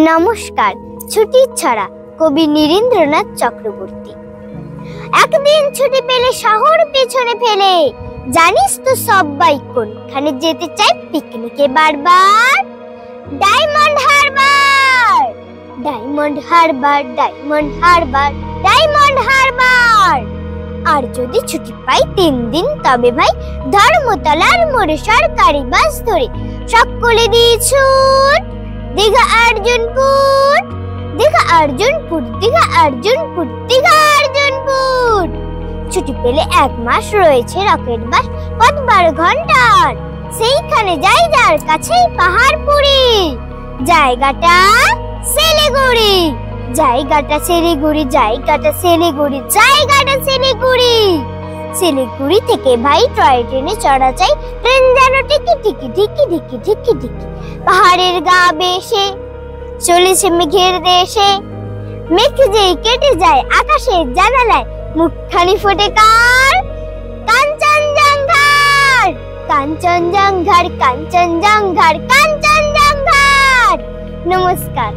নমস্কার। ছুটির ছড়া, কবি নীরেন্দ্রনাথ চক্রবর্তী। একদিন ছুটি পেলে শহর পেছনে ফেলে, জানিস তো সবাই কোনখানে যেতে চায় পিকনিকে বারবার? ডায়মন্ড হারবার, ডায়মন্ড হারবার, ডায়মন্ড হারবার, ডায়মন্ড হারবার। আর যদি ছুটি পাই 3 দিন, তবে ভাই ধর্মতলার মোড়ে সরকারি বাস ধরে সকলে দিয়ে ছুট দীঘা আর্জুনপুর, দীঘা আর্জুনপুর, দীঘা আর্জুনপুর, দীঘা আর্জুনপুর। ছুটি পেলে 1 মাস রয়েছে রকেট বাস, পথ 12 ঘন্টার। সেইখানে যাই যার কাছেই পাহাড়পুরি, জায়গাটা শিলিগুড়ি, জায়গাটা শিলিগুড়ি, জায়গাটা শিলিগুড়ি, জায়গাটা শিলিগুড়ি। শিলিগুড়ি থেকে ভাই টয় ট্রেনে চড়া চাই, ট্রেন যেন টিকি টিকি টিকি টিকি টিকি টিকি পাহাড়ের গা বেশে চলেছে মেঘের দেশে। মেঘ যেই কেটে যায় আকাশের জানালায়, মুখখানি ফোটে কার? কাঞ্চনজঙ্ঘার, কাঞ্চনজঙ্ঘার, কাঞ্চনজঙ্ঘার, কাঞ্চনজঙ্ঘার। নমস্কার।